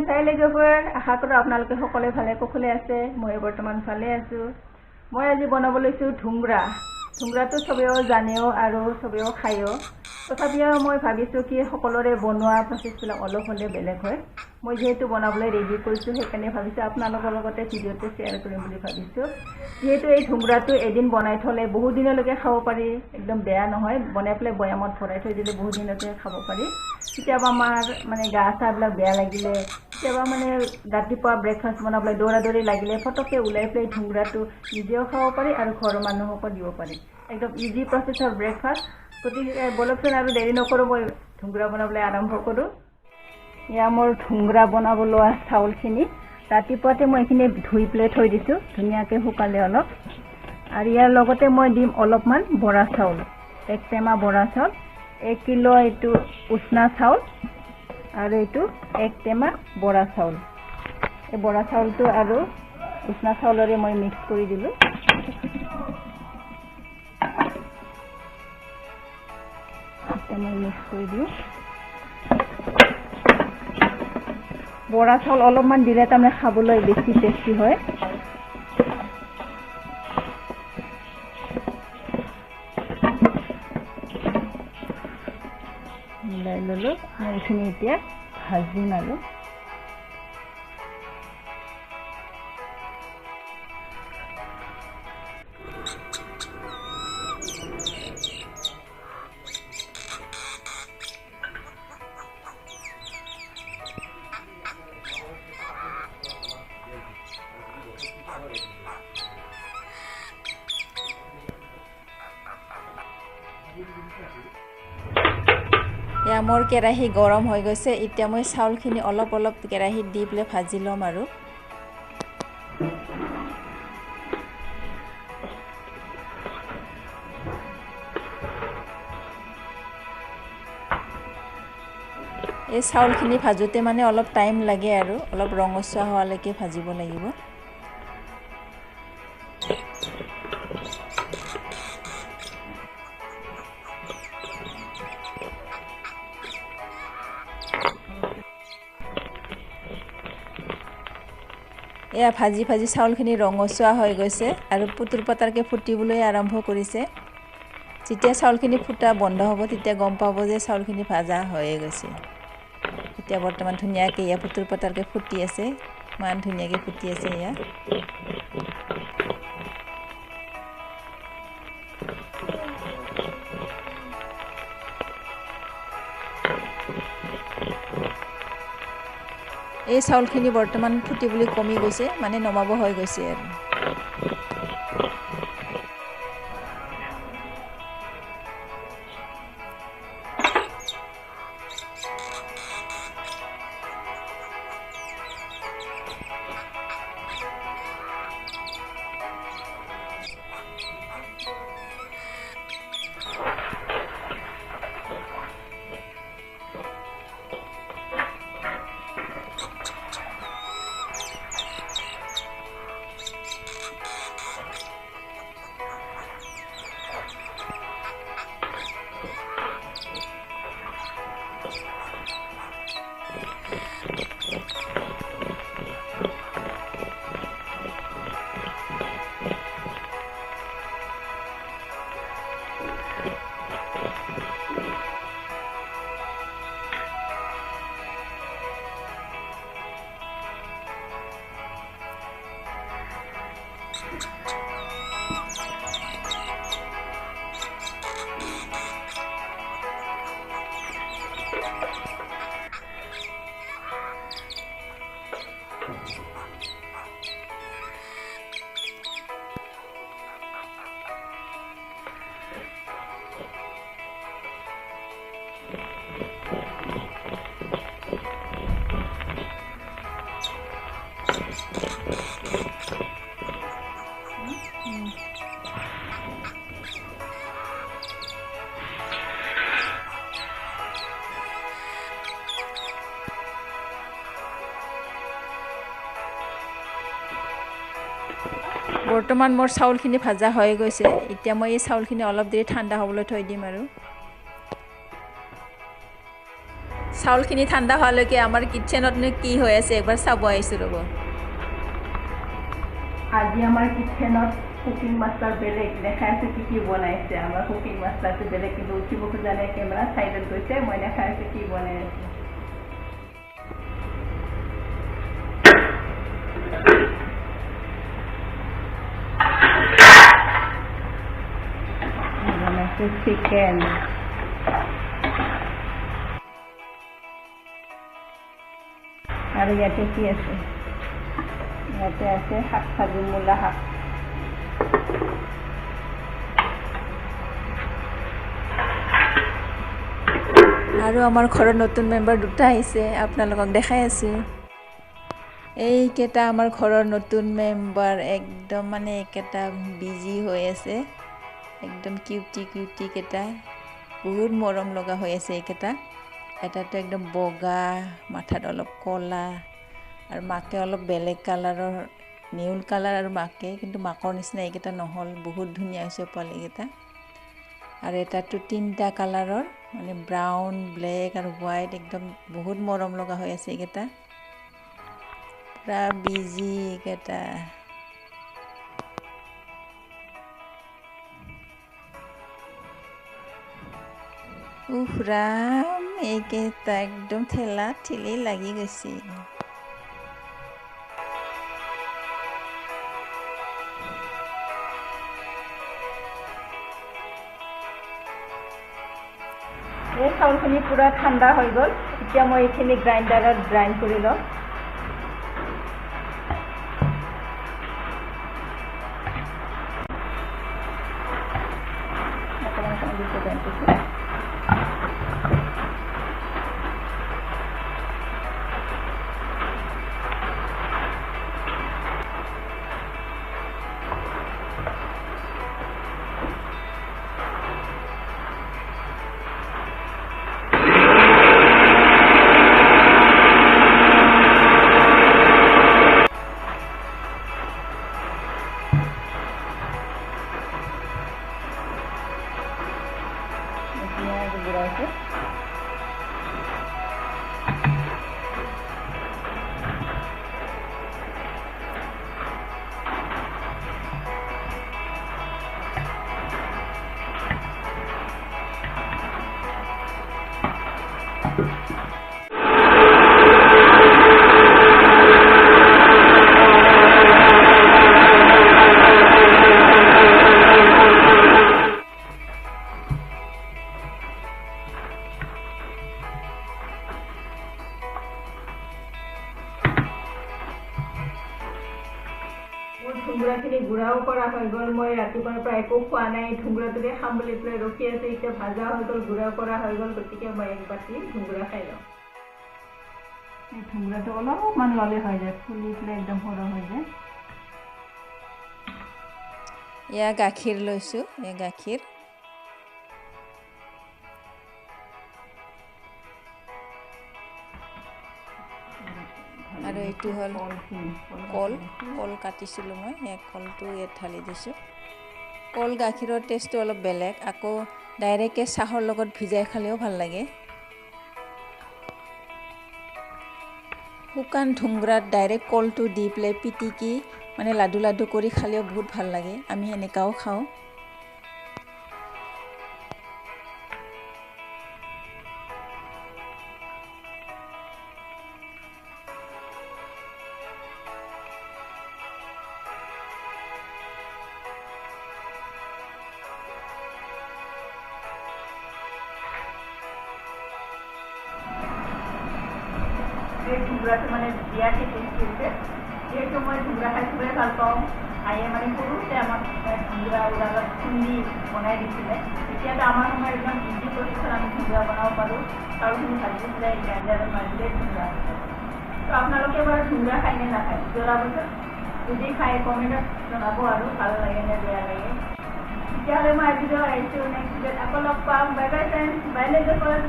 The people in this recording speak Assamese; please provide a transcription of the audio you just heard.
চাই লগবোৰ আশা কৰোঁ আপোনালোকে সকলোৱে ভালে কুশলে আছে মই বৰ্তমান ভালে আছোঁ মই আজি বনাব লৈছোঁ ধুংৰা ধুংৰাটো সবেও জানেও আৰু সবেও খায়ও তথাপিও মই ভাবিছোঁ কি সকলোৰে বনোৱা প্ৰচেছবিলাক অলপ হ'লে বেলেগ হয় মই যেহেতু বনাবলৈ ৰেডি কৰিছোঁ সেইকাৰণে ভাবিছোঁ আপোনালোকৰ লগতে ভিডিঅ'টো শ্বেয়াৰ কৰিম বুলি ভাবিছোঁ যেহেতু এই ধুংৰাটো এদিন বনাই থ'লে বহুত দিনলৈকে খাব পাৰি একদম বেয়া নহয় বনাই পেলাই বয়ামত ভৰাই থৈ দিলে বহুত দিনলৈকে খাব পাৰি কেতিয়াবা আমাৰ মানে গা চাবিলাক বেয়া লাগিলে কেতিয়াবা মানে ৰাতিপুৱা ব্ৰেকফাষ্ট বনাবলৈ দৌৰা লাগিলে ফটককৈ ওলাই পেলাই ধুংৰাটো নিজেও খাব পাৰি আৰু ঘৰৰ মানুহকো দিব পাৰি একদম ইজি প্ৰচেছৰ ব্ৰেকফাষ্ট গতিকে বলকচোন আৰু দেৰি নকৰোঁ মই ধুংৰা বনাবলৈ আৰম্ভ কৰোঁ এয়া মোৰ ধুংৰা বনাব লোৱা চাউলখিনি ৰাতিপুৱাতে মই এইখিনি ধুই পেলাই থৈ দিছোঁ ধুনীয়াকৈ শুকালে অলপ আৰু ইয়াৰ লগতে মই দিম অলপমান বৰা চাউল 1 টেমা বৰা চাউল 1 কিলো এইটো উষ্ণা চাউল আৰু এইটো 1 টেমা বৰা চাউল এই বৰা চাউলটো আৰু উষ্ণা চাউলৰে মই মিক্স কৰি দিলোঁ মই মিক্স কৰি দিওঁ বৰা চাউল অলপমান দিলে তাৰমানে খাবলৈ বেছি টেষ্টি হয় মিলাই ল'লোঁ মই এইখিনি এতিয়া ভাজিম আৰু এয়া মোৰ কেৰাহী গৰম হৈ গৈছে এতিয়া মই চাউলখিনি অলপ অলপ কেৰাহীত দি পেলাই ভাজি ল'ম আৰু এই চাউলখিনি ভাজোতে মানে অলপ টাইম লাগে আৰু অলপ ৰঙচুৱা হোৱালৈকে ভাজিব লাগিব এয়া ভাজি ভাজি চাউলখিনি ৰঙচুৱা হৈ গৈছে আৰু পুতুৰ পতাৰকৈ ফুটিবলৈ আৰম্ভ কৰিছে যেতিয়া চাউলখিনি ফুটা বন্ধ হ'ব তেতিয়া গম পাব যে চাউলখিনি ভাজা হৈয়ে গৈছে এতিয়া বৰ্তমান ধুনীয়াকৈ এয়া পুতুৰ পতাৰকৈ ফুটি আছে ইমান ধুনীয়াকৈ ফুটি আছে এয়া এই চাউলখিনি বৰ্তমান ফুটিবলৈ কমি গৈছে মানে নমাব হৈ গৈছে আৰু বৰ্তমান মোৰ চাউলখিনি ভাজা হৈ গৈছে এতিয়া মই এই চাউলখিনি অলপ দেৰি ঠাণ্ডা হ'বলৈ থৈ দিম আৰু চাউলখিনি ঠাণ্ডা হোৱালৈকে আমাৰ কিটচেনতনো কি হৈ আছে একবাৰ চাব আহিছোঁ ৰ'ব। আজি আমাৰ কিটচেনত কুকিং মাষ্টাৰ বেলেগ দেখাই আছে কি বনাইছে। আমাৰ কুকিং মাষ্টাৰটো বেলেগ, কিন্তু উঠিব খোজা নাই, কেমেৰা চাইডত গৈছে। মই দেখাই আছোঁ কি বনাই আছে। বনাইছে চিকেন। আৰু ইয়াতে কি আছে? ইয়াতে আছে শাক ভাজি, মূলা শাক। আৰু আমাৰ ঘৰত নতুন মেম্বাৰ দুটা আহিছে, আপোনালোকক দেখাই আছোঁ। এইকেইটা আমাৰ ঘৰৰ নতুন মেম্বাৰ, একদম মানে এইকেইটা বিজি হৈ আছে, একদম কিউটি কেইটা, বহুত মৰম লগা হৈ আছে এইকেইটা। এটাতো একদম বগা, মাথাত অলপ ক'লা, আৰু মাকে অলপ বেলেগ কালাৰৰ, নেউল কালাৰ আৰু মাকে, কিন্তু মাকৰ নিচিনা এইকেইটা নহ'ল, বহুত ধুনীয়া হৈছে পোৱালিকেইটা। আৰু এটাতো 3টা কালাৰৰ, মানে ব্ৰাউন, ব্লেক আৰু হোৱাইট, একদম বহুত মৰম লগা হৈ আছে এইকেইটা, পুৰা বিজি এইকেইটা। উফ ৰাম, এইকেইটা একদম ঠেলা ঠেলি লাগি গৈছে। এই চাউলখিনি পূৰা ঠাণ্ডা হৈ গ'ল। এতিয়া মই এইখিনি গ্ৰাইণ্ডাৰত গ্ৰাইণ্ড কৰি ল'ম। গুড়াইছে। ঢুংৰাখিনি গুড়াও কৰা হৈ গ'ল। মই ৰাতিপুৱাৰ পৰা একো খোৱা নাই, ঢুংৰাটোকে খাম বুলি পেলাই ৰখি আছে। এতিয়া ভাজা হৈ গ'ল, গুড়াও কৰা হৈ গ'ল, গতিকে মই এক বাটি ঢুংৰা খাই লওঁ। এই ঢুংৰাটো অলপমান ল'লে হৈ যায়, ফুলি পেলাই একদম সৰহ হৈ যায়। এয়া গাখীৰ লৈছোঁ, এয়া গাখীৰ। আৰু এইটো হ'ল কল কাটিছিলোঁ মই, এই কলটো ইয়াত ঢালি দিছোঁ। কল গাখীৰৰ টেষ্টটো অলপ বেলেগ, আকৌ ডাইৰেক্টকৈ চাহৰ লগত ভিজাই খালেও ভাল লাগে। শুকান ঢুংৰাত ডাইৰেক্ট কলটো দি পেলাই পিটিকি মানে লাডু কৰি খালেও বহুত ভাল লাগে, আমি এনেকাও খাওঁ। এই ঢুংৰাটো মানে বিৰাটেই টেষ্টি হৈছে। যিহেতু মই ঢুংৰা খাই খুবেই ভাল পাওঁ, আয়ে মানে সৰুতে আমাক ঢুংৰা উৰালত খুন্দি বনাই দিছিলে। এতিয়াতো আমাৰ সময়ত একদম ইজি প্ৰচেছত আমি ঢুংৰা বনাব পাৰোঁ। চাউলখিনি ভাজি পেলাই গ্ৰাইণ্ডাৰত মাৰিলে ঢুংৰা হৈ যায়। তো আপোনালোকে বাৰু ঢুংৰা খায়নে নাখায় জনাবচোন। যদি খায় কমেণ্টত জনাব আৰু ভাল লাগে নে বেয়া লাগে। তেতিয়াহ'লে মই আজিলৈ আহিছোঁ, নেক্সট ভিডিঅ'ত আকৌ লগ পাম। বাই বাই ফ্ৰেণ্ডছ, বাই লেজাৰ।